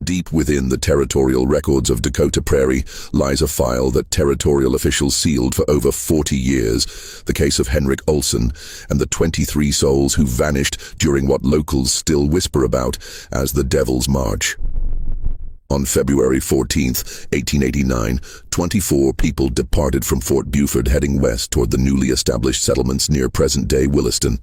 Deep within the territorial records of Dakota Prairie lies a file that territorial officials sealed for over 40 years, the case of Henrik Olsen and the 23 souls who vanished during what locals still whisper about as the Devil's March. On February 14, 1889, 24 people departed from Fort Buford heading west toward the newly established settlements near present-day Williston.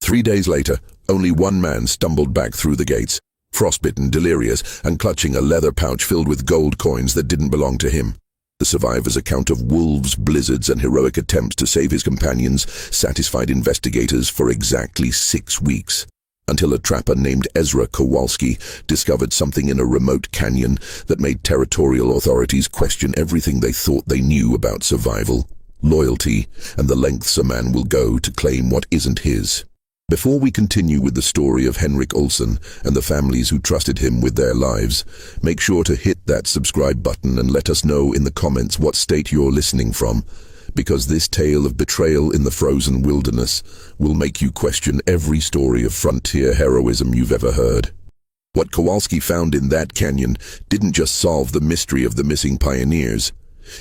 3 days later, only one man stumbled back through the gates, frostbitten, delirious, and clutching a leather pouch filled with gold coins that didn't belong to him. The survivor's account of wolves, blizzards, and heroic attempts to save his companions satisfied investigators for exactly 6 weeks, until a trapper named Ezra Kowalski discovered something in a remote canyon that made territorial authorities question everything they thought they knew about survival, loyalty, and the lengths a man will go to claim what isn't his. Before we continue with the story of Henrik Olsen and the families who trusted him with their lives, make sure to hit that subscribe button and let us know in the comments what state you're listening from, because this tale of betrayal in the frozen wilderness will make you question every story of frontier heroism you've ever heard. What Kowalski found in that canyon didn't just solve the mystery of the missing pioneers.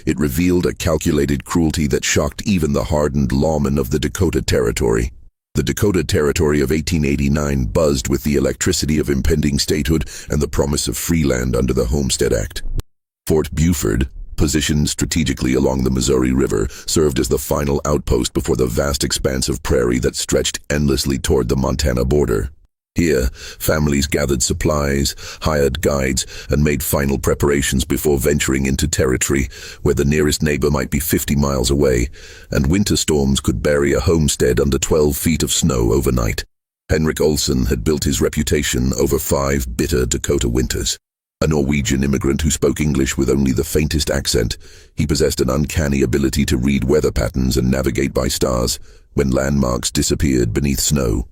It revealed a calculated cruelty that shocked even the hardened lawmen of the Dakota Territory. The Dakota Territory of 1889 buzzed with the electricity of impending statehood and the promise of free land under the Homestead Act. Fort Buford, positioned strategically along the Missouri River, served as the final outpost before the vast expanse of prairie that stretched endlessly toward the Montana border. Here, families gathered supplies, hired guides, and made final preparations before venturing into territory where the nearest neighbor might be 50 miles away, and winter storms could bury a homestead under 12 feet of snow overnight. Henrik Olsen had built his reputation over 5 bitter Dakota winters. A Norwegian immigrant who spoke English with only the faintest accent, he possessed an uncanny ability to read weather patterns and navigate by stars when landmarks disappeared beneath snow.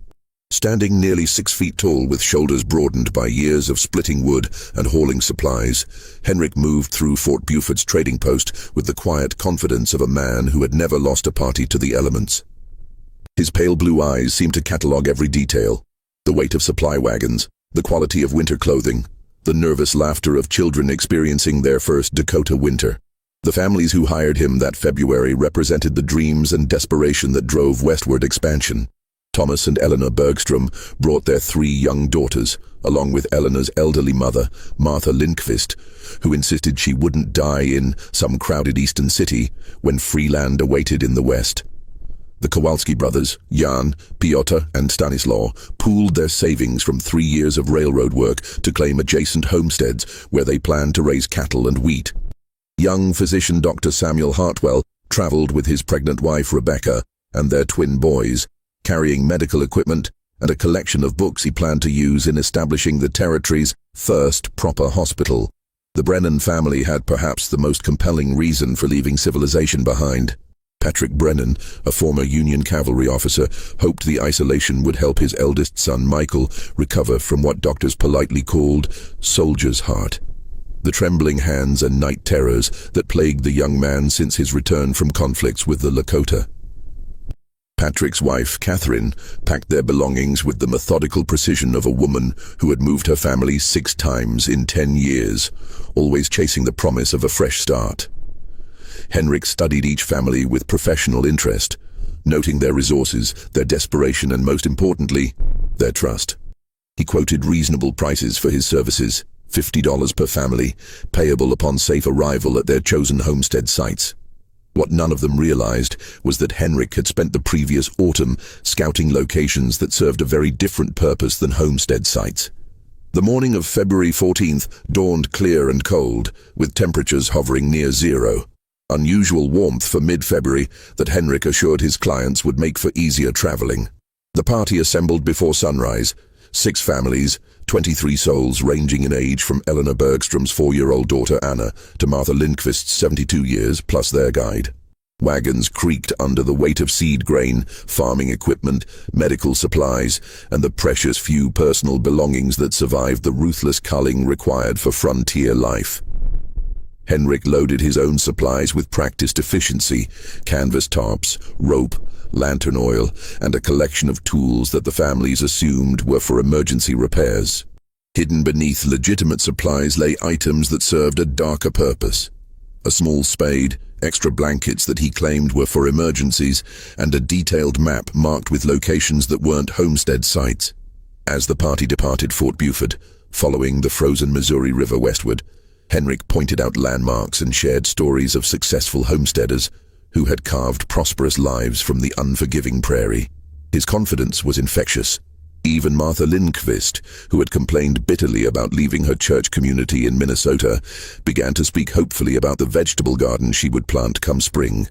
Standing nearly 6 feet tall with shoulders broadened by years of splitting wood and hauling supplies, Henrik moved through Fort Buford's trading post with the quiet confidence of a man who had never lost a party to the elements. His pale blue eyes seemed to catalog every detail: the weight of supply wagons, the quality of winter clothing, the nervous laughter of children experiencing their first Dakota winter. The families who hired him that February represented the dreams and desperation that drove westward expansion. Thomas and Eleanor Bergstrom brought their 3 young daughters, along with Eleanor's elderly mother, Martha Lindqvist, who insisted she wouldn't die in some crowded eastern city when free land awaited in the west. The Kowalski brothers, Jan, Piotr, and Stanislaw, pooled their savings from 3 years of railroad work to claim adjacent homesteads where they planned to raise cattle and wheat. Young physician Dr. Samuel Hartwell traveled with his pregnant wife Rebecca and their twin boys, carrying medical equipment and a collection of books he planned to use in establishing the territory's first proper hospital. The Brennan family had perhaps the most compelling reason for leaving civilization behind. Patrick Brennan, a former Union cavalry officer, hoped the isolation would help his eldest son Michael recover from what doctors politely called soldier's heart, the trembling hands and night terrors that plagued the young man since his return from conflicts with the Lakota. Patrick's wife, Catherine, packed their belongings with the methodical precision of a woman who had moved her family 6 times in 10 years, always chasing the promise of a fresh start. Henrik studied each family with professional interest, noting their resources, their desperation, and most importantly, their trust. He quoted reasonable prices for his services, $50 per family, payable upon safe arrival at their chosen homestead sites. What none of them realized was that Henrik had spent the previous autumn scouting locations that served a very different purpose than homestead sites. The morning of February 14th dawned clear and cold, with temperatures hovering near 0. Unusual warmth for mid-February that Henrik assured his clients would make for easier traveling. The party assembled before sunrise, 6 families, 23 souls ranging in age from Eleanor Bergstrom's 4-year-old daughter Anna to Martha Lindqvist's 72 years, plus their guide. Wagons creaked under the weight of seed grain, farming equipment, medical supplies, and the precious few personal belongings that survived the ruthless culling required for frontier life. Henrik loaded his own supplies with practiced efficiency: canvas tarps, rope, lantern oil, and a collection of tools that the families assumed were for emergency repairs. Hidden beneath legitimate supplies lay items that served a darker purpose. A small spade, extra blankets that he claimed were for emergencies, and a detailed map marked with locations that weren't homestead sites. As the party departed Fort Buford, following the frozen Missouri River westward, Henrik pointed out landmarks and shared stories of successful homesteaders who had carved prosperous lives from the unforgiving prairie. His confidence was infectious. Even Martha Lindqvist, who had complained bitterly about leaving her church community in Minnesota, began to speak hopefully about the vegetable garden she would plant come spring.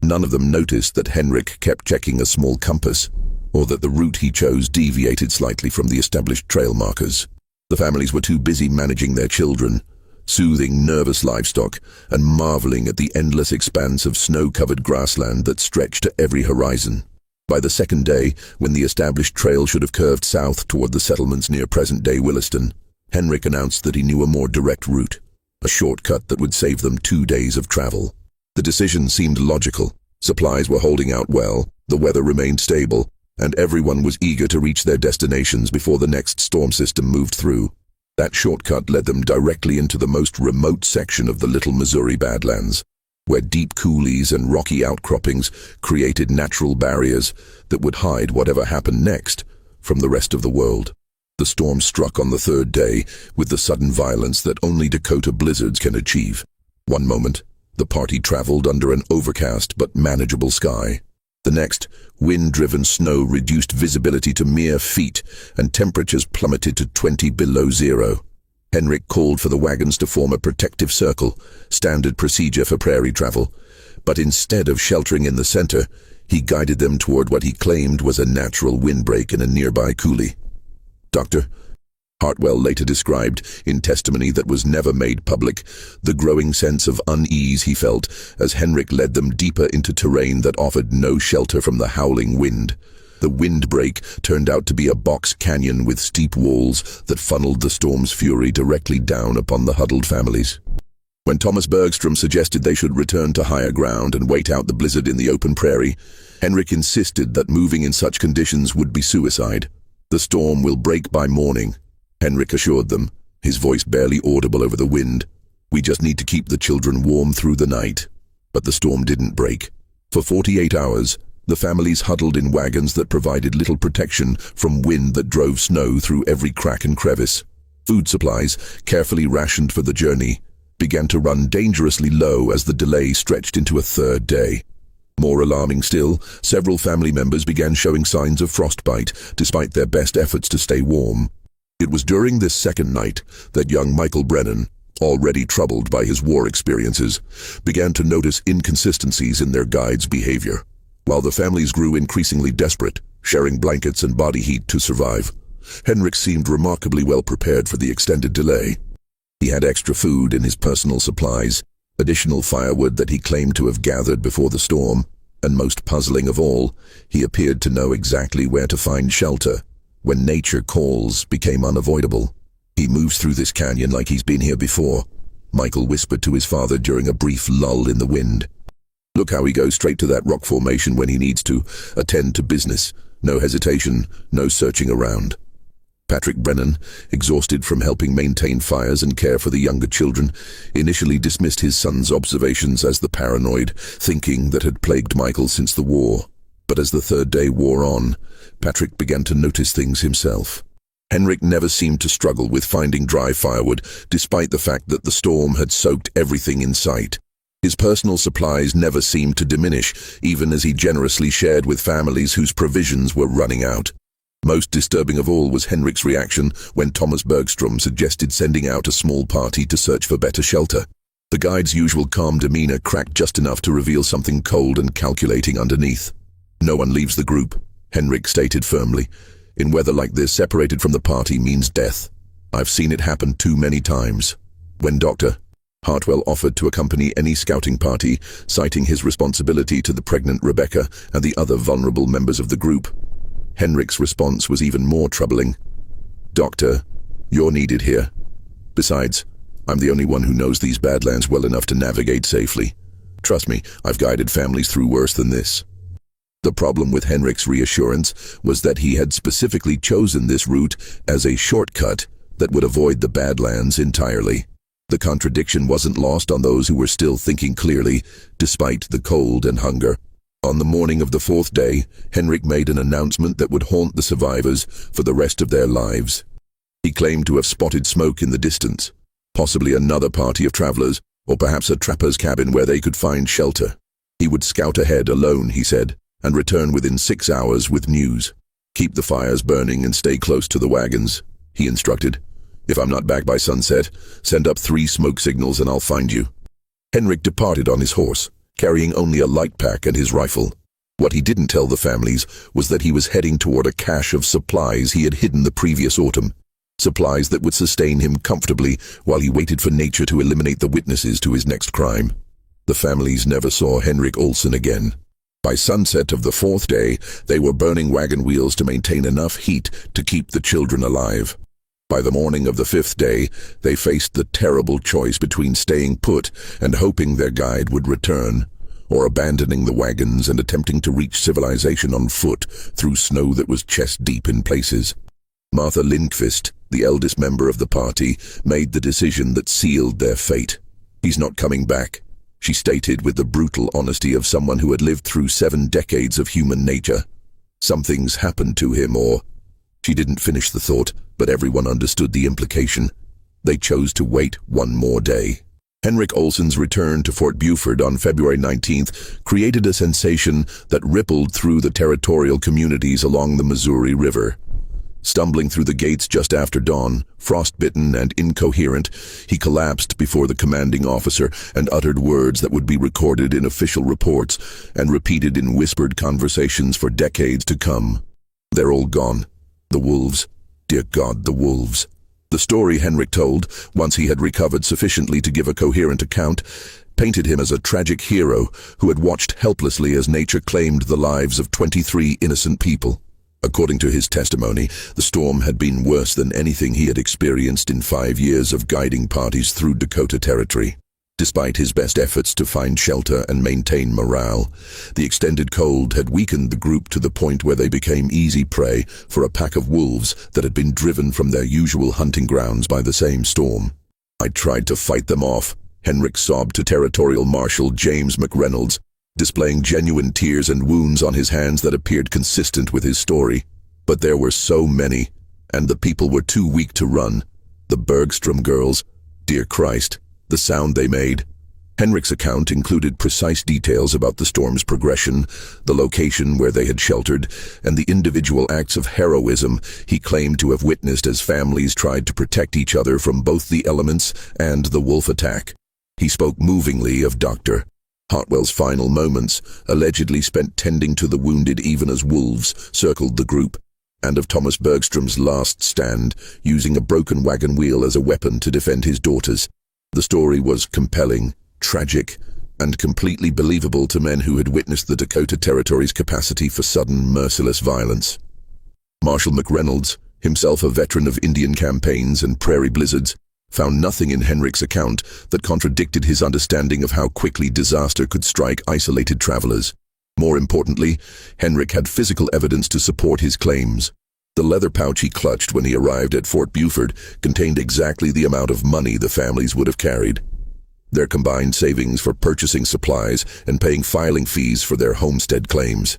None of them noticed that Henrik kept checking a small compass, or that the route he chose deviated slightly from the established trail markers. The families were too busy managing their children, soothing nervous livestock, and marveling at the endless expanse of snow-covered grassland that stretched to every horizon. By the second day, when the established trail should have curved south toward the settlements near present-day Williston, Henrik announced that he knew a more direct route, a shortcut that would save them 2 days of travel. The decision seemed logical. Supplies were holding out well, the weather remained stable, and everyone was eager to reach their destinations before the next storm system moved through. That shortcut led them directly into the most remote section of the Little Missouri Badlands, where deep coulees and rocky outcroppings created natural barriers that would hide whatever happened next from the rest of the world. The storm struck on the third day with the sudden violence that only Dakota blizzards can achieve. One moment, the party traveled under an overcast but manageable sky. The next, wind-driven snow reduced visibility to mere feet, and temperatures plummeted to 20 below zero. Henrik called for the wagons to form a protective circle, standard procedure for prairie travel. But instead of sheltering in the center, he guided them toward what he claimed was a natural windbreak in a nearby coulee. Dr. Hartwell later described, in testimony that was never made public, the growing sense of unease he felt as Henrik led them deeper into terrain that offered no shelter from the howling wind. The windbreak turned out to be a box canyon with steep walls that funneled the storm's fury directly down upon the huddled families. When Thomas Bergstrom suggested they should return to higher ground and wait out the blizzard in the open prairie, Henrik insisted that moving in such conditions would be suicide. "The storm will break by morning," Henrik assured them, his voice barely audible over the wind. "We just need to keep the children warm through the night." But the storm didn't break. For 48 hours, the families huddled in wagons that provided little protection from wind that drove snow through every crack and crevice. Food supplies, carefully rationed for the journey, began to run dangerously low as the delay stretched into a third day. More alarming still, several family members began showing signs of frostbite, despite their best efforts to stay warm. It was during this second night that young Michael Brennan, already troubled by his war experiences, began to notice inconsistencies in their guide's behavior. While the families grew increasingly desperate, sharing blankets and body heat to survive, Henrik seemed remarkably well prepared for the extended delay. He had extra food in his personal supplies, additional firewood that he claimed to have gathered before the storm, and most puzzling of all, he appeared to know exactly where to find shelter when nature calls became unavoidable. "He moves through this canyon like he's been here before," Michael whispered to his father during a brief lull in the wind. "Look how he goes straight to that rock formation when he needs to attend to business. No hesitation, no searching around." Patrick Brennan, exhausted from helping maintain fires and care for the younger children, initially dismissed his son's observations as the paranoid thinking that had plagued Michael since the war. But as the third day wore on, Patrick began to notice things himself. Henrik never seemed to struggle with finding dry firewood, despite the fact that the storm had soaked everything in sight. His personal supplies never seemed to diminish, even as he generously shared with families whose provisions were running out. Most disturbing of all was Henrik's reaction when Thomas Bergstrom suggested sending out a small party to search for better shelter. The guide's usual calm demeanor cracked just enough to reveal something cold and calculating underneath. "No one leaves the group," Henrik stated firmly. "In weather like this, separated from the party means death. I've seen it happen too many times." When Dr. Hartwell offered to accompany any scouting party, citing his responsibility to the pregnant Rebecca and the other vulnerable members of the group, Henrik's response was even more troubling. "Doctor, you're needed here. Besides, I'm the only one who knows these badlands well enough to navigate safely. Trust me, I've guided families through worse than this." The problem with Henrik's reassurance was that he had specifically chosen this route as a shortcut, that would avoid the Badlands entirely. The contradiction wasn't lost on those who were still thinking clearly, despite the cold and hunger. On the morning of the fourth day, Henrik made an announcement that would haunt the survivors for the rest of their lives. He claimed to have spotted smoke in the distance, possibly another party of travelers, or perhaps a trapper's cabin where they could find shelter. He would scout ahead alone, he said, and return within 6 hours with news. "Keep the fires burning and stay close to the wagons," he instructed. "If I'm not back by sunset, send up 3 smoke signals and I'll find you." Henrik departed on his horse, carrying only a light pack and his rifle. What he didn't tell the families was that he was heading toward a cache of supplies he had hidden the previous autumn. Supplies that would sustain him comfortably while he waited for nature to eliminate the witnesses to his next crime. The families never saw Henrik Olsen again. By sunset of the fourth day, they were burning wagon wheels to maintain enough heat to keep the children alive. By the morning of the fifth day, they faced the terrible choice between staying put and hoping their guide would return, or abandoning the wagons and attempting to reach civilization on foot through snow that was chest-deep in places. Martha Lindqvist, the eldest member of the party, made the decision that sealed their fate. "He's not coming back," she stated with the brutal honesty of someone who had lived through 7 decades of human nature. "Something's happened to him, or—" She didn't finish the thought, but everyone understood the implication. They chose to wait one more day. Henrik Olsen's return to Fort Buford on February 19th created a sensation that rippled through the territorial communities along the Missouri River. Stumbling through the gates just after dawn, frostbitten and incoherent, he collapsed before the commanding officer and uttered words that would be recorded in official reports and repeated in whispered conversations for decades to come. "They're all gone. The wolves. Dear God, the wolves." The story Henrik told, once he had recovered sufficiently to give a coherent account, painted him as a tragic hero who had watched helplessly as nature claimed the lives of 23 innocent people. According to his testimony, the storm had been worse than anything he had experienced in 5 years of guiding parties through Dakota territory. Despite his best efforts to find shelter and maintain morale, the extended cold had weakened the group to the point where they became easy prey for a pack of wolves that had been driven from their usual hunting grounds by the same storm. "I tried to fight them off," Henrik sobbed to Territorial Marshal James McReynolds, displaying genuine tears and wounds on his hands that appeared consistent with his story. "But there were so many, and the people were too weak to run. The Bergstrom girls, dear Christ, the sound they made." Henrik's account included precise details about the storm's progression, the location where they had sheltered, and the individual acts of heroism he claimed to have witnessed as families tried to protect each other from both the elements and the wolf attack. He spoke movingly of Dr. Hartwell's final moments, allegedly spent tending to the wounded even as wolves circled the group, and of Thomas Bergstrom's last stand, using a broken wagon wheel as a weapon to defend his daughters. The story was compelling, tragic, and completely believable to men who had witnessed the Dakota Territory's capacity for sudden, merciless violence. Marshal McReynolds, himself a veteran of Indian campaigns and prairie blizzards, found nothing in Henrik's account that contradicted his understanding of how quickly disaster could strike isolated travelers. More importantly, Henrik had physical evidence to support his claims. The leather pouch he clutched when he arrived at Fort Buford contained exactly the amount of money the families would have carried. Their combined savings for purchasing supplies and paying filing fees for their homestead claims.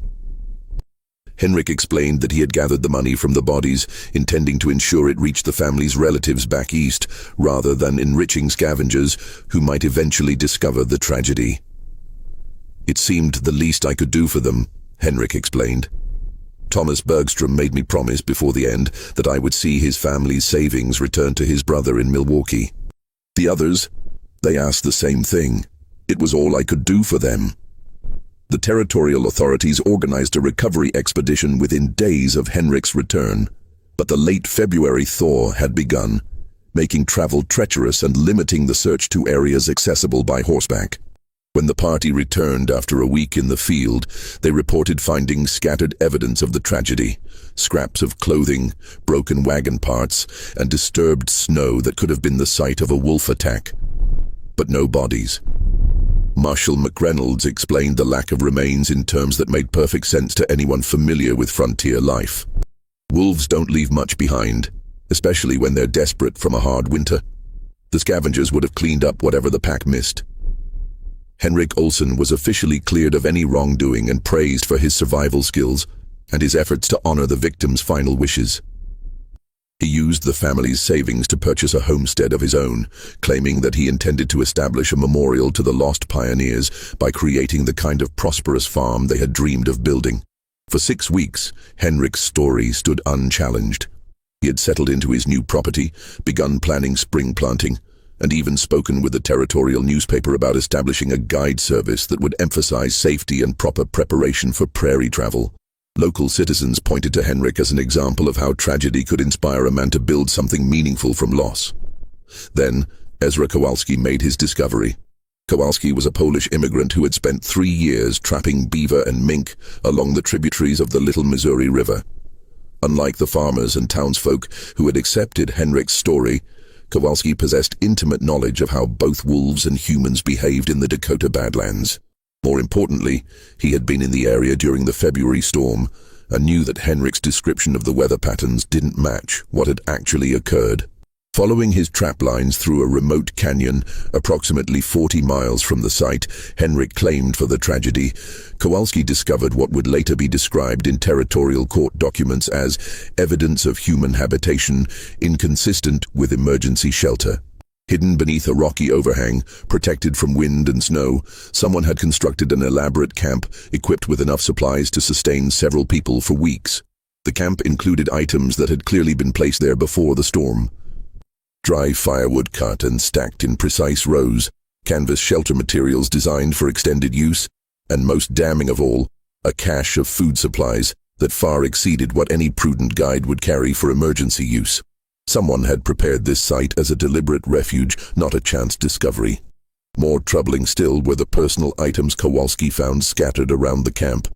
Henrik explained that he had gathered the money from the bodies, intending to ensure it reached the family's relatives back east, rather than enriching scavengers who might eventually discover the tragedy. "It seemed the least I could do for them," Henrik explained. "Thomas Bergstrom made me promise before the end that I would see his family's savings return to his brother in Milwaukee. The others, they asked the same thing. It was all I could do for them." The territorial authorities organized a recovery expedition within days of Henrik's return, but the late February thaw had begun, making travel treacherous and limiting the search to areas accessible by horseback. When the party returned after a week in the field, they reported finding scattered evidence of the tragedy, scraps of clothing, broken wagon parts, and disturbed snow that could have been the site of a wolf attack. But no bodies. Marshal McReynolds explained the lack of remains in terms that made perfect sense to anyone familiar with frontier life. "Wolves don't leave much behind. especially when they're desperate from a hard winter. The scavengers would have cleaned up whatever the pack missed. Henrik Olsen was officially cleared of any wrongdoing and praised for his survival skills and his efforts to honor the victims' final wishes. He used the family's savings to purchase a homestead of his own, claiming that he intended to establish a memorial to the lost pioneers by creating the kind of prosperous farm they had dreamed of building. For 6 weeks, Henrik's story stood unchallenged. He had settled into his new property, begun planning spring planting, and even spoken with the territorial newspaper about establishing a guide service that would emphasize safety and proper preparation for prairie travel. Local citizens pointed to Henrik as an example of how tragedy could inspire a man to build something meaningful from loss. Then, Ezra Kowalski made his discovery. Kowalski was a Polish immigrant who had spent 3 years trapping beaver and mink along the tributaries of the Little Missouri River. Unlike the farmers and townsfolk who had accepted Henrik's story, Kowalski possessed intimate knowledge of how both wolves and humans behaved in the Dakota Badlands. More importantly, he had been in the area during the February storm and knew that Henrik's description of the weather patterns didn't match what had actually occurred. Following his trap lines through a remote canyon, approximately 40 miles from the site Henrik claimed for the tragedy, Kowalski discovered what would later be described in territorial court documents as evidence of human habitation inconsistent with emergency shelter. Hidden beneath a rocky overhang, protected from wind and snow, someone had constructed an elaborate camp equipped with enough supplies to sustain several people for weeks. The camp included items that had clearly been placed there before the storm. Dry firewood cut and stacked in precise rows, canvas shelter materials designed for extended use, and most damning of all, a cache of food supplies that far exceeded what any prudent guide would carry for emergency use. Someone had prepared this site as a deliberate refuge, not a chance discovery. More troubling still were the personal items Kowalski found scattered around the camp.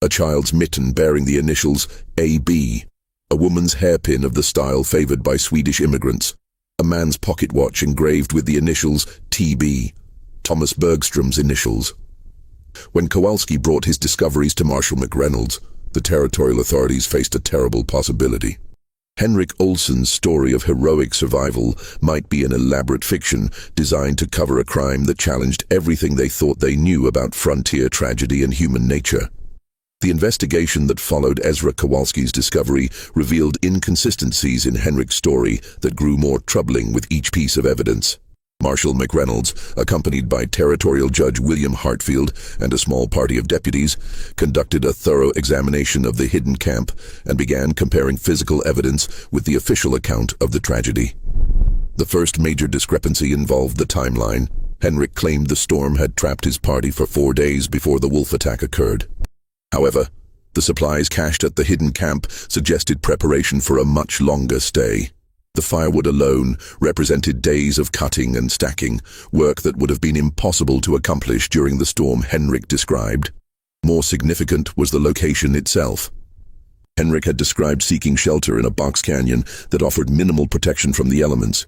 A child's mitten bearing the initials AB, a woman's hairpin of the style favored by Swedish immigrants, a man's pocket watch engraved with the initials TB, Thomas Bergstrom's initials. When Kowalski brought his discoveries to Marshal McReynolds, the territorial authorities faced a terrible possibility. Henrik Olsen's story of heroic survival might be an elaborate fiction designed to cover a crime that challenged everything they thought they knew about frontier tragedy and human nature. The investigation that followed Ezra Kowalski's discovery revealed inconsistencies in Henrik's story that grew more troubling with each piece of evidence. Marshal McReynolds, accompanied by Territorial Judge William Hartfield and a small party of deputies, conducted a thorough examination of the hidden camp and began comparing physical evidence with the official account of the tragedy. The first major discrepancy involved the timeline. Henrik claimed the storm had trapped his party for 4 days before the wolf attack occurred. However, the supplies cached at the hidden camp suggested preparation for a much longer stay. The firewood alone represented days of cutting and stacking, work that would have been impossible to accomplish during the storm Henrik described. More significant was the location itself. Henrik had described seeking shelter in a box canyon that offered minimal protection from the elements,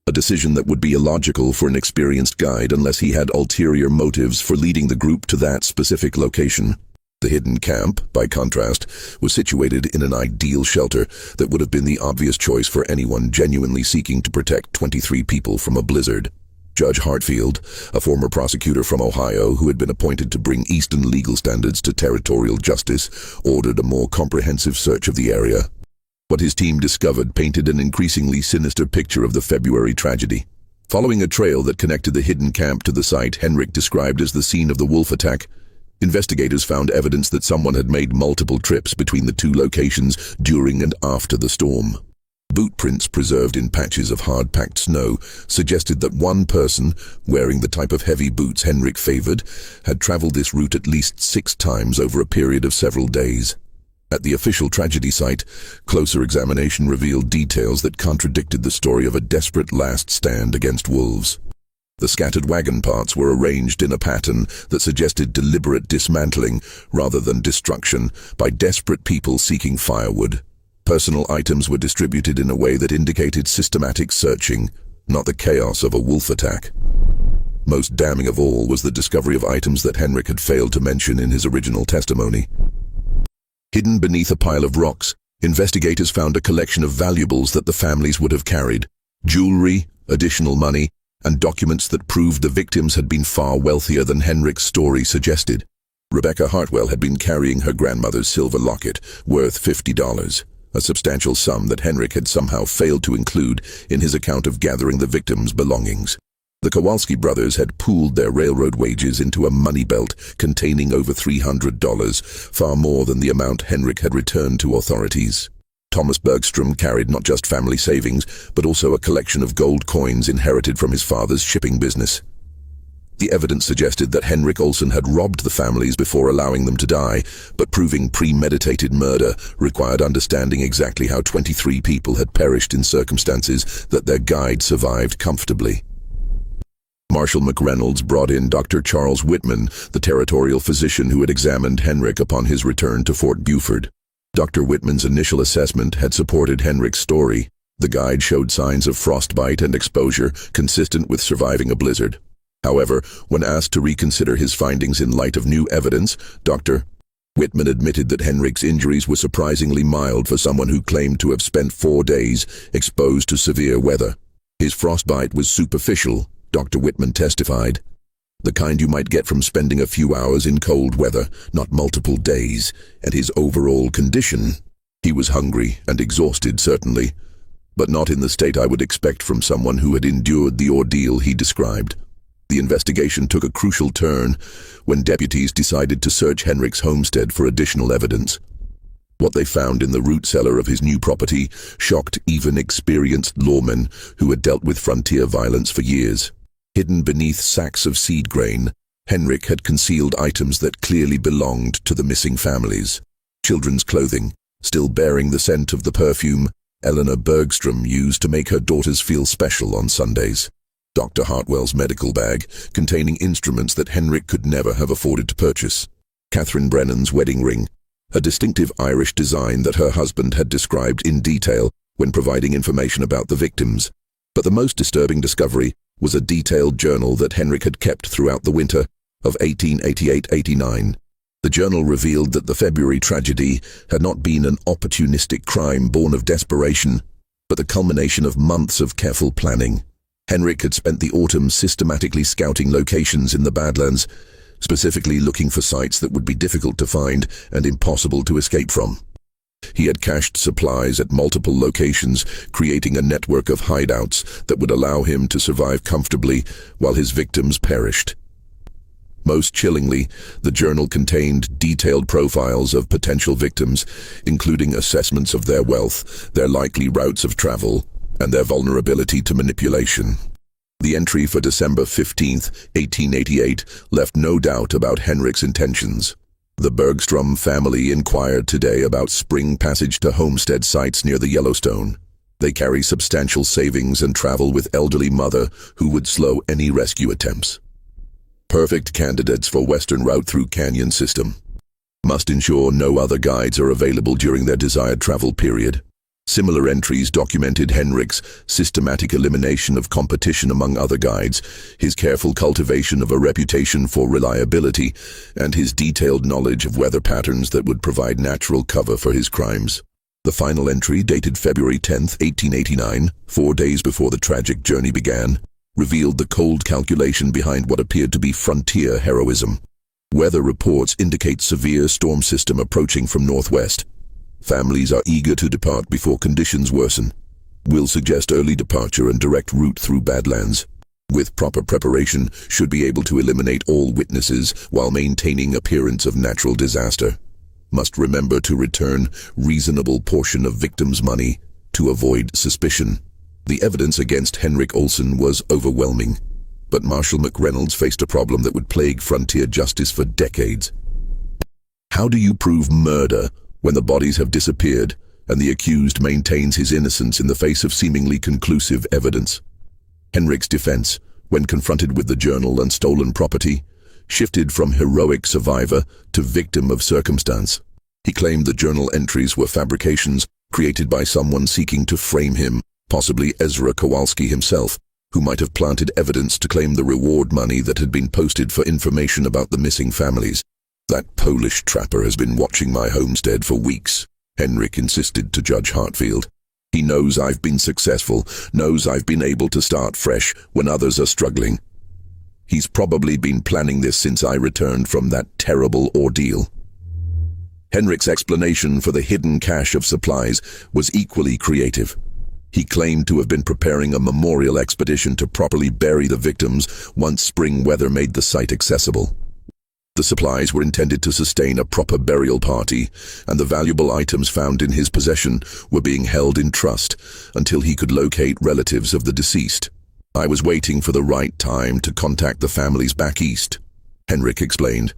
a decision that would be illogical for an experienced guide unless he had ulterior motives for leading the group to that specific location. The hidden camp, by contrast, was situated in an ideal shelter that would have been the obvious choice for anyone genuinely seeking to protect 23 people from a blizzard. Judge Hartfield, a former prosecutor from Ohio who had been appointed to bring Eastern legal standards to territorial justice, ordered a more comprehensive search of the area. What his team discovered painted an increasingly sinister picture of the February tragedy. Following a trail that connected the hidden camp to the site Henrik described as the scene of the wolf attack, investigators found evidence that someone had made multiple trips between the two locations during and after the storm. Boot prints preserved in patches of hard-packed snow suggested that one person, wearing the type of heavy boots Henrik favored, had traveled this route at least 6 times over a period of several days. At the official tragedy site, closer examination revealed details that contradicted the story of a desperate last stand against wolves. The scattered wagon parts were arranged in a pattern that suggested deliberate dismantling rather than destruction by desperate people seeking firewood. Personal items were distributed in a way that indicated systematic searching, not the chaos of a wolf attack. Most damning of all was the discovery of items that Henrik had failed to mention in his original testimony. Hidden beneath a pile of rocks, Investigators found a collection of valuables that the families would have carried: jewelry, additional money, and documents that proved the victims had been far wealthier than Henrik's story suggested. Rebecca Hartwell had been carrying her grandmother's silver locket, worth $50, a substantial sum that Henrik had somehow failed to include in his account of gathering the victims' belongings. The Kowalski brothers had pooled their railroad wages into a money belt containing over $300, far more than the amount Henrik had returned to authorities. Thomas Bergstrom carried not just family savings, but also a collection of gold coins inherited from his father's shipping business. The evidence suggested that Henrik Olsen had robbed the families before allowing them to die, but proving premeditated murder required understanding exactly how 23 people had perished in circumstances that their guide survived comfortably. Marshal McReynolds brought in Dr. Charles Whitman, the territorial physician who had examined Henrik upon his return to Fort Buford. Dr. Whitman's initial assessment had supported Henrik's story. The guide showed signs of frostbite and exposure consistent with surviving a blizzard. However, when asked to reconsider his findings in light of new evidence, Dr. Whitman admitted that Henrik's injuries were surprisingly mild for someone who claimed to have spent 4 days exposed to severe weather. His frostbite was superficial, Dr. Whitman testified. The kind you might get from spending a few hours in cold weather, not multiple days, and his overall condition. He was hungry and exhausted, certainly, but not in the state I would expect from someone who had endured the ordeal he described. The investigation took a crucial turn when deputies decided to search Henrik's homestead for additional evidence. What they found in the root cellar of his new property shocked even experienced lawmen who had dealt with frontier violence for years. Hidden beneath sacks of seed grain, Henrik had concealed items that clearly belonged to the missing families. Children's clothing, still bearing the scent of the perfume Eleanor Bergstrom used to make her daughters feel special on Sundays. Dr. Hartwell's medical bag, containing instruments that Henrik could never have afforded to purchase. Catherine Brennan's wedding ring, a distinctive Irish design that her husband had described in detail when providing information about the victims. But the most disturbing discovery was a detailed journal that Henrik had kept throughout the winter of 1888-89. The journal revealed that the February tragedy had not been an opportunistic crime born of desperation, but the culmination of months of careful planning. Henrik had spent the autumn systematically scouting locations in the Badlands, specifically looking for sites that would be difficult to find and impossible to escape from. He had cached supplies at multiple locations, creating a network of hideouts that would allow him to survive comfortably while his victims perished. Most chillingly, the journal contained detailed profiles of potential victims, including assessments of their wealth, their likely routes of travel, and their vulnerability to manipulation. The entry for December 15, 1888, left no doubt about Henrik's intentions. The Bergstrom family inquired today about spring passage to homestead sites near the Yellowstone. They carry substantial savings and travel with elderly mother who would slow any rescue attempts. Perfect candidates for western route through canyon system. Must ensure no other guides are available during their desired travel period. Similar entries documented Henrik's systematic elimination of competition among other guides, his careful cultivation of a reputation for reliability, and his detailed knowledge of weather patterns that would provide natural cover for his crimes. The final entry, dated February 10, 1889, 4 days before the tragic journey began, revealed the cold calculation behind what appeared to be frontier heroism. Weather reports indicate severe storm system approaching from northwest. Families are eager to depart before conditions worsen. Will suggest early departure and direct route through Badlands. With proper preparation, should be able to eliminate all witnesses while maintaining appearance of natural disaster. Must remember to return reasonable portion of victims' money to avoid suspicion. The evidence against Henrik Olsen was overwhelming, but Marshal McReynolds faced a problem that would plague frontier justice for decades. How do you prove murder when the bodies have disappeared and the accused maintains his innocence in the face of seemingly conclusive evidence? Henrik's defense, when confronted with the journal and stolen property, shifted from heroic survivor to victim of circumstance. He claimed the journal entries were fabrications created by someone seeking to frame him, possibly Ezra Kowalski himself, who might have planted evidence to claim the reward money that had been posted for information about the missing families. That Polish trapper has been watching my homestead for weeks, Henrik insisted to Judge Hartfield. "He knows I've been successful, knows I've been able to start fresh when others are struggling. He's probably been planning this since I returned from that terrible ordeal." Henrik's explanation for the hidden cache of supplies was equally creative. He claimed to have been preparing a memorial expedition to properly bury the victims once spring weather made the site accessible. The supplies were intended to sustain a proper burial party, and the valuable items found in his possession were being held in trust until he could locate relatives of the deceased. "I was waiting for the right time to contact the families back east," Henrik explained.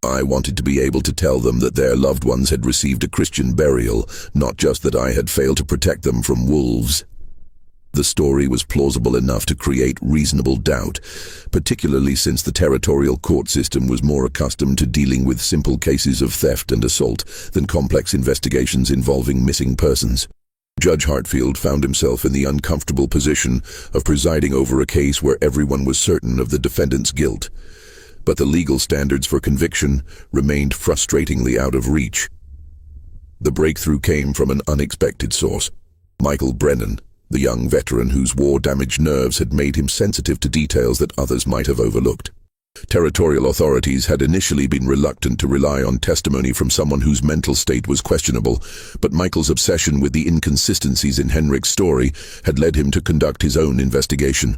"I wanted to be able to tell them that their loved ones had received a Christian burial, not just that I had failed to protect them from wolves." The story was plausible enough to create reasonable doubt, particularly since the territorial court system was more accustomed to dealing with simple cases of theft and assault than complex investigations involving missing persons. Judge Hartfield found himself in the uncomfortable position of presiding over a case where everyone was certain of the defendant's guilt, but the legal standards for conviction remained frustratingly out of reach. The breakthrough came from an unexpected source: Michael Brennan, the young veteran whose war-damaged nerves had made him sensitive to details that others might have overlooked. Territorial authorities had initially been reluctant to rely on testimony from someone whose mental state was questionable, but Michael's obsession with the inconsistencies in Henrik's story had led him to conduct his own investigation.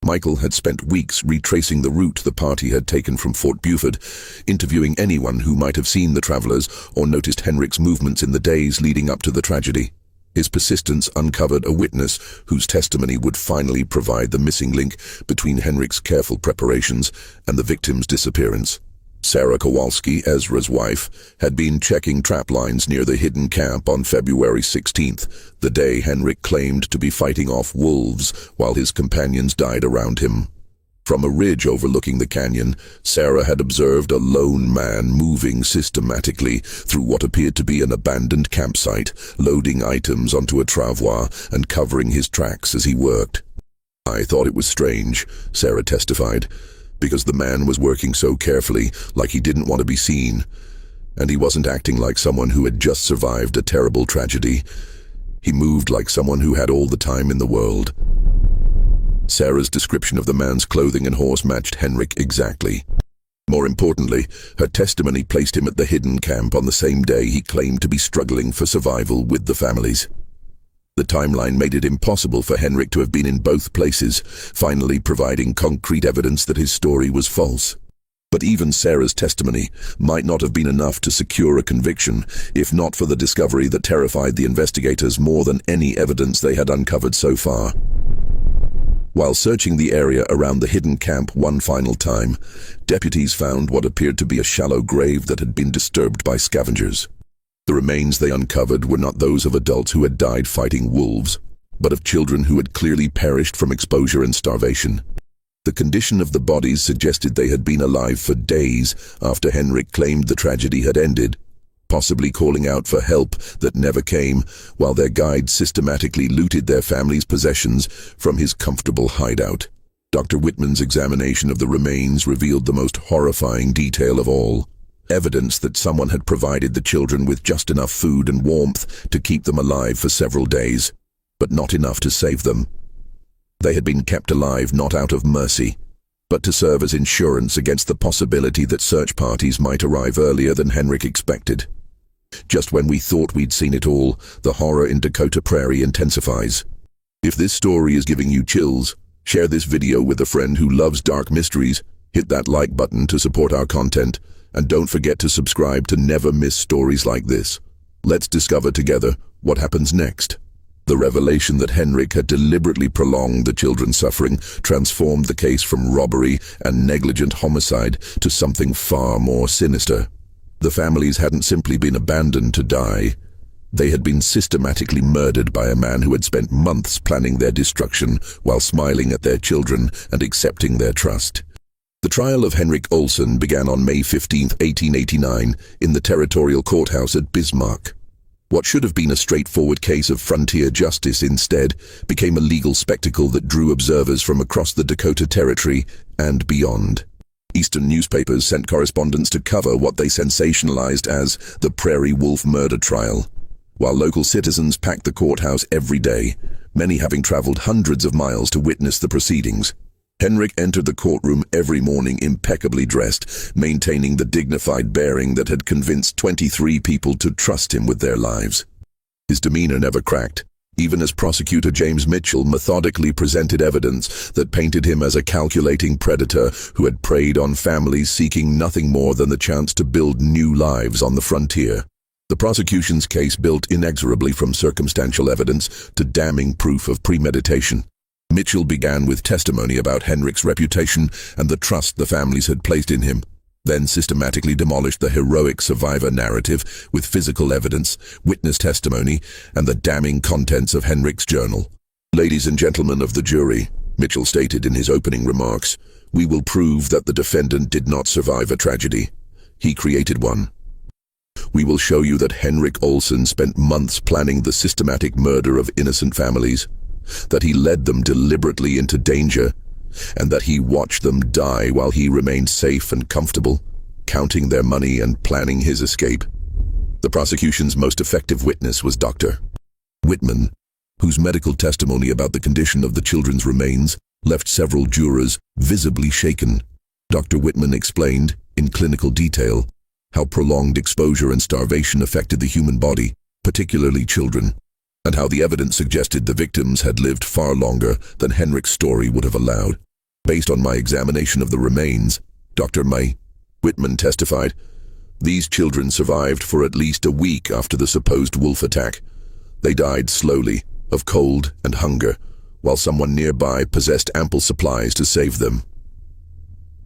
Michael had spent weeks retracing the route the party had taken from Fort Buford, interviewing anyone who might have seen the travelers or noticed Henrik's movements in the days leading up to the tragedy. His persistence uncovered a witness whose testimony would finally provide the missing link between Henrik's careful preparations and the victim's disappearance. Sarah Kowalski, Ezra's wife, had been checking trap lines near the hidden camp on February 16th, the day Henrik claimed to be fighting off wolves while his companions died around him. From a ridge overlooking the canyon, Sarah had observed a lone man moving systematically through what appeared to be an abandoned campsite, loading items onto a travois and covering his tracks as he worked. "I thought it was strange," Sarah testified, "because the man was working so carefully, like he didn't want to be seen. And he wasn't acting like someone who had just survived a terrible tragedy. He moved like someone who had all the time in the world." Sarah's description of the man's clothing and horse matched Henrik exactly. More importantly, her testimony placed him at the hidden camp on the same day he claimed to be struggling for survival with the families. The timeline made it impossible for Henrik to have been in both places, finally providing concrete evidence that his story was false. But even Sarah's testimony might not have been enough to secure a conviction, if not for the discovery that terrified the investigators more than any evidence they had uncovered so far. While searching the area around the hidden camp one final time, deputies found what appeared to be a shallow grave that had been disturbed by scavengers. The remains they uncovered were not those of adults who had died fighting wolves, but of children who had clearly perished from exposure and starvation. The condition of the bodies suggested they had been alive for days after Henrik claimed the tragedy had ended, possibly calling out for help that never came, while their guide systematically looted their family's possessions from his comfortable hideout. Dr. Whitman's examination of the remains revealed the most horrifying detail of all: evidence that someone had provided the children with just enough food and warmth to keep them alive for several days, but not enough to save them. They had been kept alive not out of mercy, but to serve as insurance against the possibility that search parties might arrive earlier than Henrik expected. Just when we thought we'd seen it all, the horror in Dakota Prairie intensifies. If this story is giving you chills, share this video with a friend who loves dark mysteries, hit that like button to support our content, and don't forget to subscribe to never miss stories like this. Let's discover together what happens next. The revelation that Henrik had deliberately prolonged the children's suffering transformed the case from robbery and negligent homicide to something far more sinister. The families hadn't simply been abandoned to die. They had been systematically murdered by a man who had spent months planning their destruction while smiling at their children and accepting their trust. The trial of Henrik Olsen began on May 15, 1889, in the territorial courthouse at Bismarck. What should have been a straightforward case of frontier justice instead became a legal spectacle that drew observers from across the Dakota Territory and beyond. Eastern newspapers sent correspondents to cover what they sensationalized as the Prairie Wolf murder trial, while local citizens packed the courthouse every day, many having traveled hundreds of miles to witness the proceedings. Henrik entered the courtroom every morning impeccably dressed, maintaining the dignified bearing that had convinced 23 people to trust him with their lives. His demeanor never cracked, even as prosecutor James Mitchell methodically presented evidence that painted him as a calculating predator who had preyed on families seeking nothing more than the chance to build new lives on the frontier. The prosecution's case built inexorably from circumstantial evidence to damning proof of premeditation. Mitchell began with testimony about Henrik's reputation and the trust the families had placed in him, then systematically demolished the heroic survivor narrative with physical evidence, witness testimony, and the damning contents of Henrik's journal. "Ladies and gentlemen of the jury," Mitchell stated in his opening remarks, "we will prove that the defendant did not survive a tragedy. He created one. We will show you that Henrik Olsen spent months planning the systematic murder of innocent families, that he led them deliberately into danger, and that he watched them die while he remained safe and comfortable, counting their money and planning his escape." The prosecution's most effective witness was Dr. Whitman, whose medical testimony about the condition of the children's remains left several jurors visibly shaken. Dr. Whitman explained, in clinical detail, how prolonged exposure and starvation affected the human body, particularly children, and how the evidence suggested the victims had lived far longer than Henrik's story would have allowed. "Based on my examination of the remains," Dr. Whitman testified, "these children survived for at least a week after the supposed wolf attack. They died slowly, of cold and hunger, while someone nearby possessed ample supplies to save them."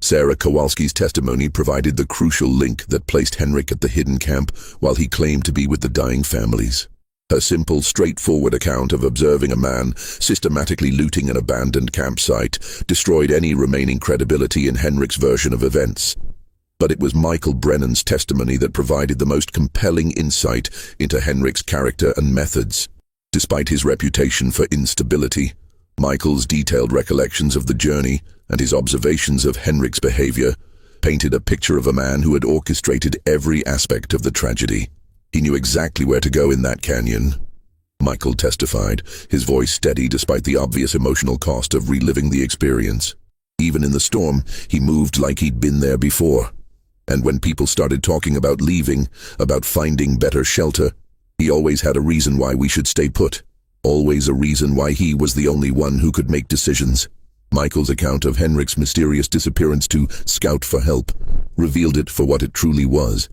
Sarah Kowalski's testimony provided the crucial link that placed Henrik at the hidden camp while he claimed to be with the dying families. Her simple, straightforward account of observing a man systematically looting an abandoned campsite destroyed any remaining credibility in Henrik's version of events. But it was Michael Brennan's testimony that provided the most compelling insight into Henrik's character and methods. Despite his reputation for instability, Michael's detailed recollections of the journey and his observations of Henrik's behavior painted a picture of a man who had orchestrated every aspect of the tragedy. "He knew exactly where to go in that canyon," Michael testified, his voice steady despite the obvious emotional cost of reliving the experience. "Even in the storm, he moved like he'd been there before. And when people started talking about leaving, about finding better shelter, he always had a reason why we should stay put. Always a reason why he was the only one who could make decisions." Michael's account of Henrik's mysterious disappearance to scout for help revealed it for what it truly was: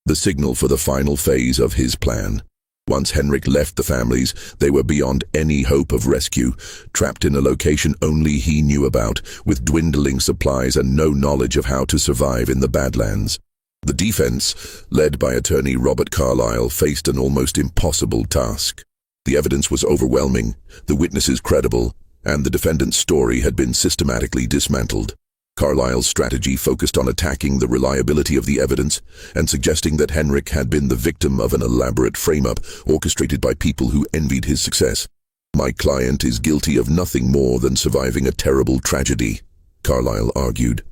the signal for the final phase of his plan. Once Henrik left the families, they were beyond any hope of rescue, trapped in a location only he knew about, with dwindling supplies and no knowledge of how to survive in the Badlands. The defense, led by attorney Robert Carlyle, faced an almost impossible task. The evidence was overwhelming, the witnesses credible, and the defendant's story had been systematically dismantled. Carlyle's strategy focused on attacking the reliability of the evidence and suggesting that Henrik had been the victim of an elaborate frame-up orchestrated by people who envied his success. "My client is guilty of nothing more than surviving a terrible tragedy," Carlyle argued.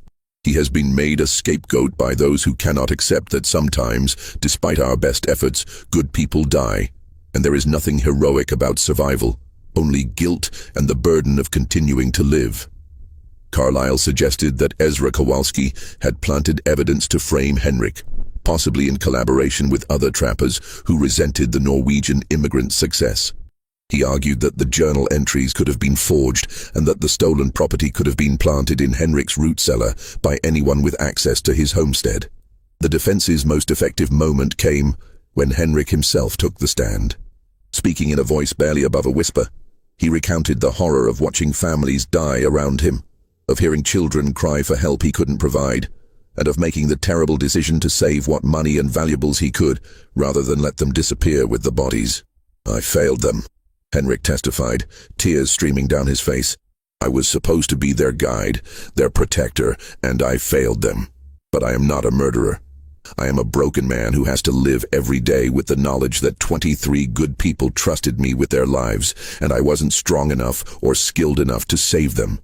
"He has been made a scapegoat by those who cannot accept that sometimes, despite our best efforts, good people die, and there is nothing heroic about survival, only guilt and the burden of continuing to live." Carlyle suggested that Ezra Kowalski had planted evidence to frame Henrik, possibly in collaboration with other trappers who resented the Norwegian immigrant's success. He argued that the journal entries could have been forged and that the stolen property could have been planted in Henrik's root cellar by anyone with access to his homestead. The defense's most effective moment came when Henrik himself took the stand. Speaking in a voice barely above a whisper, he recounted the horror of watching families die around him, of hearing children cry for help he couldn't provide, and of making the terrible decision to save what money and valuables he could, rather than let them disappear with the bodies. "I failed them," Henrik testified, tears streaming down his face. "I was supposed to be their guide, their protector, and I failed them. But I am not a murderer. I am a broken man who has to live every day with the knowledge that 23 good people trusted me with their lives, and I wasn't strong enough or skilled enough to save them."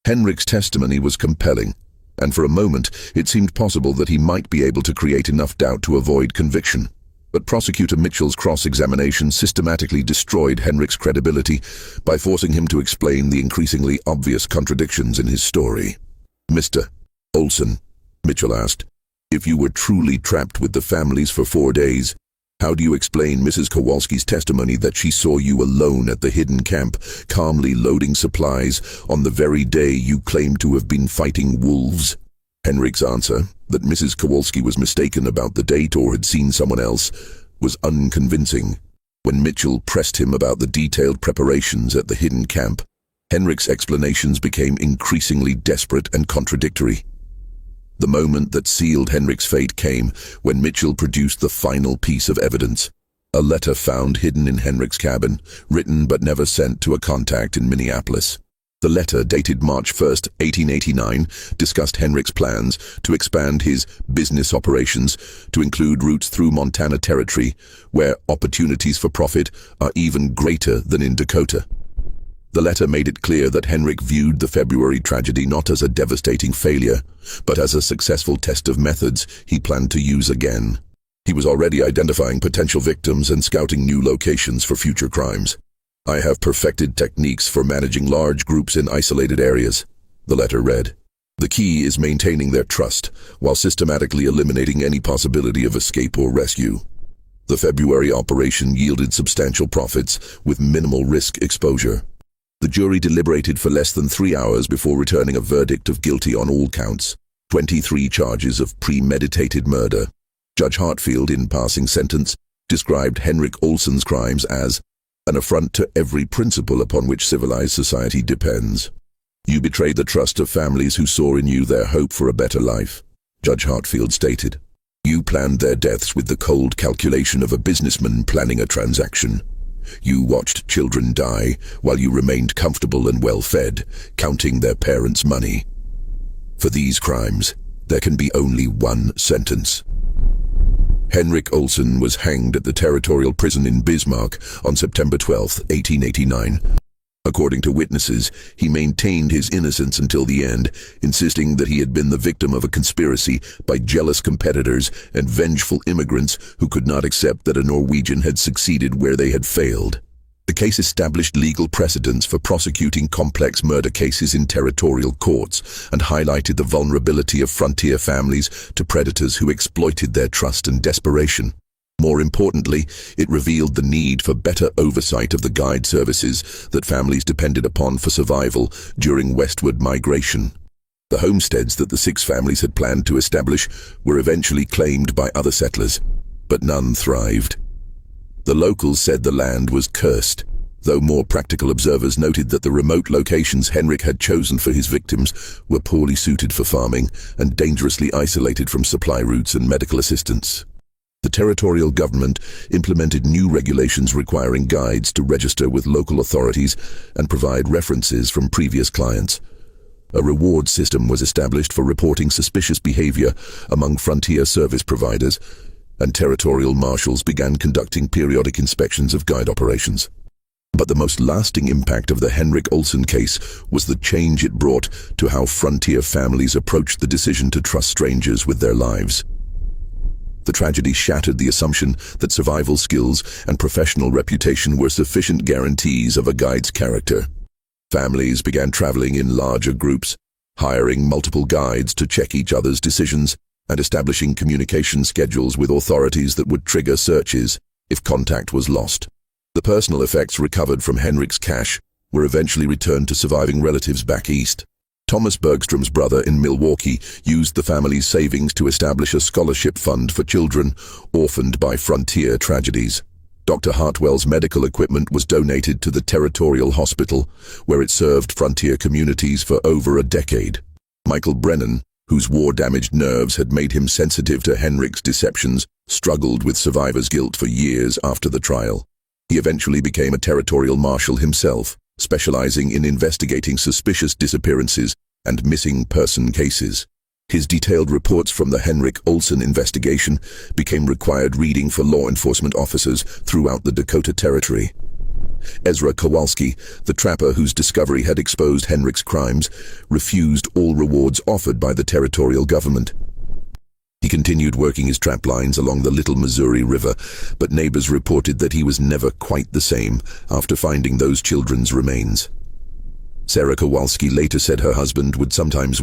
Henrik's testimony was compelling, and for a moment it seemed possible that he might be able to create enough doubt to avoid conviction. But Prosecutor Mitchell's cross-examination systematically destroyed Henrik's credibility by forcing him to explain the increasingly obvious contradictions in his story. "Mr. Olsen," Mitchell asked, "if you were truly trapped with the families for 4 days, how do you explain Mrs. Kowalski's testimony that she saw you alone at the hidden camp, calmly loading supplies on the very day you claimed to have been fighting wolves?" Henrik's answer, that Mrs. Kowalski was mistaken about the date or had seen someone else, was unconvincing. When Mitchell pressed him about the detailed preparations at the hidden camp, Henrik's explanations became increasingly desperate and contradictory. The moment that sealed Henrik's fate came when Mitchell produced the final piece of evidence, a letter found hidden in Henrik's cabin, written but never sent to a contact in Minneapolis. The letter, dated March 1st, 1889, discussed Henrik's plans to expand his business operations to include routes through Montana Territory, where opportunities for profit are even greater than in Dakota. The letter made it clear that Henrik viewed the February tragedy not as a devastating failure, but as a successful test of methods he planned to use again. He was already identifying potential victims and scouting new locations for future crimes. "I have perfected techniques for managing large groups in isolated areas," the letter read. "The key is maintaining their trust, while systematically eliminating any possibility of escape or rescue." The February operation yielded substantial profits with minimal risk exposure. The jury deliberated for less than 3 hours before returning a verdict of guilty on all counts, 23 charges of premeditated murder. Judge Hartfield, in passing sentence, described Henrik Olsen's crimes as an affront to every principle upon which civilized society depends. "You betrayed the trust of families who saw in you their hope for a better life," Judge Hartfield stated. "You planned their deaths with the cold calculation of a businessman planning a transaction. You watched children die while you remained comfortable and well-fed, counting their parents' money. For these crimes, there can be only one sentence." Henrik Olsen was hanged at the territorial prison in Bismarck on September 12, 1889. According to witnesses, he maintained his innocence until the end, insisting that he had been the victim of a conspiracy by jealous competitors and vengeful immigrants who could not accept that a Norwegian had succeeded where they had failed. The case established legal precedents for prosecuting complex murder cases in territorial courts and highlighted the vulnerability of frontier families to predators who exploited their trust and desperation. More importantly, it revealed the need for better oversight of the guide services that families depended upon for survival during westward migration. The homesteads that the 6 families had planned to establish were eventually claimed by other settlers, but none thrived. The locals said the land was cursed, though more practical observers noted that the remote locations Henrik had chosen for his victims were poorly suited for farming and dangerously isolated from supply routes and medical assistance. The territorial government implemented new regulations requiring guides to register with local authorities and provide references from previous clients. A reward system was established for reporting suspicious behavior among frontier service providers, and territorial marshals began conducting periodic inspections of guide operations. But the most lasting impact of the Henrik Olsen case was the change it brought to how frontier families approached the decision to trust strangers with their lives. The tragedy shattered the assumption that survival skills and professional reputation were sufficient guarantees of a guide's character. Families began traveling in larger groups, hiring multiple guides to check each other's decisions, and establishing communication schedules with authorities that would trigger searches if contact was lost. The personal effects recovered from Henrik's cash were eventually returned to surviving relatives back east. Thomas Bergstrom's brother in Milwaukee used the family's savings to establish a scholarship fund for children orphaned by frontier tragedies. Dr. Hartwell's medical equipment was donated to the Territorial Hospital, where it served frontier communities for over a decade. Michael Brennan, whose war-damaged nerves had made him sensitive to Henrik's deceptions, struggled with survivor's guilt for years after the trial. He eventually became a territorial marshal himself, specializing in investigating suspicious disappearances and missing person cases. His detailed reports from the Henrik Olsen investigation became required reading for law enforcement officers throughout the Dakota Territory. Ezra Kowalski, the trapper whose discovery had exposed Henrik's crimes, refused all rewards offered by the territorial government. He continued working his trap lines along the Little Missouri River, but neighbors reported that he was never quite the same after finding those children's remains. Sarah Kowalski later said her husband would sometimes